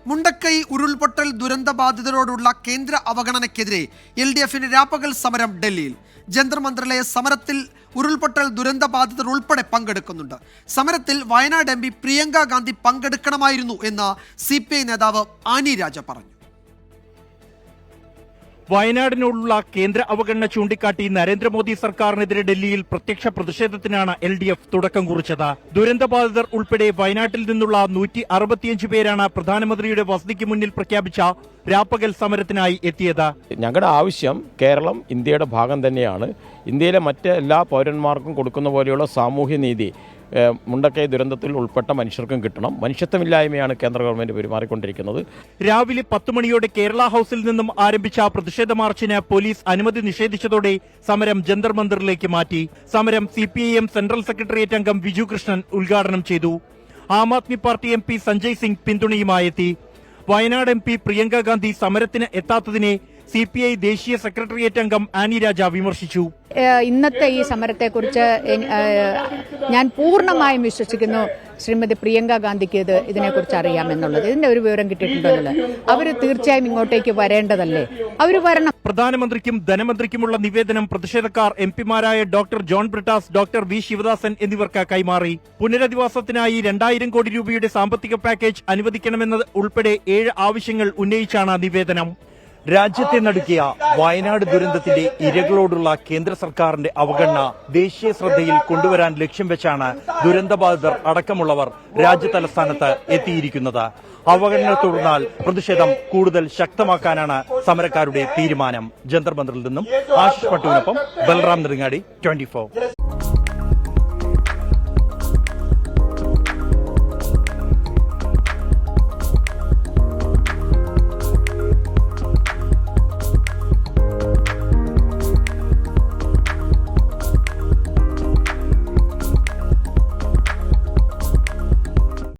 മുണ്ടക്കൈ ഉരുൾപൊട്ടൽ ദുരന്തബാധിതരോടുള്ള കേന്ദ്ര അവഗണനയ്ക്കെതിരെ LDF-ന് രാപ്പകൽ സമരം ഡൽഹിയിൽ. ജന്തർ മന്ദിറിലെ സമരത്തിൽ ഉരുൾപൊട്ടൽ ദുരന്തബാധിതർ ഉൾപ്പെടെ പങ്കെടുക്കുന്നുണ്ട്. സമരത്തിൽ വയനാട് MP പ്രിയങ്ക ഗാന്ധി പങ്കെടുക്കണമായിരുന്നു എന്ന് CPI നേതാവ് ആനി രാജ പറഞ്ഞു. വയനാടിനോടുള്ള കേന്ദ്ര അവഗണന ചൂണ്ടിക്കാട്ടി നരേന്ദ്രമോദി സർക്കാരിനെതിരെ ഡൽഹിയിൽ പ്രത്യക്ഷ പ്രതിഷേധത്തിനാണ് LDF തുടക്കം കുറിച്ചത്. ദുരന്തബാധിതർ ഉൾപ്പെടെ വയനാട്ടിൽ നിന്നുള്ള 165 പേരാണ് പ്രധാനമന്ത്രിയുടെ വസതിക്ക് മുന്നിൽ പ്രഖ്യാപിച്ച രാപ്പകൽ സമരത്തിനായി എത്തിയത്. ഞങ്ങളുടെ ആവശ്യം കേരളം ഇന്ത്യയുടെ ഭാഗം തന്നെയാണ്. ഇന്ത്യയിലെ മറ്റെല്ലാ പൗരന്മാർക്കും കൊടുക്കുന്ന പോലെയുള്ള സാമൂഹ്യനീതി മുണ്ടക്കൈ ദുരന്തത്തിൽ ഉൾപ്പെട്ട മനുഷ്യർക്കും കിട്ടണം. മനുഷ്യത്വമില്ലായ്മയാണ് കേന്ദ്ര ഗവൺമെന്റ് പെരുമാറിക്കൊണ്ടിരിക്കുന്നത്. രാവിലെ 10 മണിയോടെ കേരള ഹൌസിൽ നിന്നും ആരംഭിച്ച പ്രതിഷേധ മാർച്ചിന് പോലീസ് അനുമതി നിഷേധിച്ചതോടെ സമരം ജന്തർ മന്ദിറിലേക്ക് മാറ്റി. സമരം CPIM സെൻട്രൽ സെക്രട്ടേറിയറ്റ് അംഗം വിജു കൃഷ്ണൻ ഉദ്ഘാടനം ചെയ്തു. ആം ആദ്മി പാർട്ടി MP സഞ്ജയ് സിംഗ് പിന്തുണയുമായെത്തി. വയനാട് MP പ്രിയങ്ക ഗാന്ധി സമരത്തിന് എത്താത്തതിനെ CPI ദേശീയ സെക്രട്ടേറിയറ്റ് അംഗം ആനി രാജ വിമർശിച്ചു. ഇന്നത്തെ ഈ സമരത്തെക്കുറിച്ച് ഞാൻ പൂർണ്ണമായും വിശ്വസിക്കുന്നു ശ്രീമതി പ്രിയങ്ക ഗാന്ധിക്ക് ഇതിനെക്കുറിച്ച് അറിയാമെന്നുള്ളത്. ഇതിന്റെ ഒരു വിവരം കിട്ടിയിട്ടുണ്ടല്ലോ. അവർ തീർച്ചയായും ഇങ്ങോട്ടേക്ക് വരേണ്ടതല്ലേ? അവർ വരണം. പ്രധാനമന്ത്രിക്കും ധനമന്ത്രിക്കുമുള്ള നിവേദനം പ്രതിഷേധക്കാർ MP-മാരായ doctor John Brittas, doctor V Sivadasan എന്നിവർക്ക് കൈമാറി. പുനരധിവാസത്തിനായി 2000 കോടി രൂപയുടെ സാമ്പത്തിക പാക്കേജ് അനുവദിക്കണമെന്നത് ഉൾപ്പെടെ 7 ആവശ്യങ്ങൾ ഉന്നയിച്ചാണ് നിവേദനം. രാജ്യത്തെ നടുക്കിയ വയനാട് ദുരന്തത്തിന്റെ ഇരകളോടുള്ള കേന്ദ്ര സർക്കാരിന്റെ അവഗണന ദേശീയ ശ്രദ്ധയിൽ കൊണ്ടുവരാൻ ലക്ഷ്യം വെച്ചാണ് ദുരന്തബാധിതർ അടക്കമുള്ളവർ രാജ്യതലസ്ഥാനത്ത് എത്തിയിരിക്കുന്നത്. അവഗണന തുടർന്നാൽ പ്രതിഷേധം കൂടുതൽ ശക്തമാക്കാനാണ് സമരക്കാരുടെ തീരുമാനം. ജന്തർ മന്ദിറിൽ നിന്നും ആശിഷ് പട്ടുവിനൊപ്പം ബൽറാം നെടുങ്ങാടി, 24.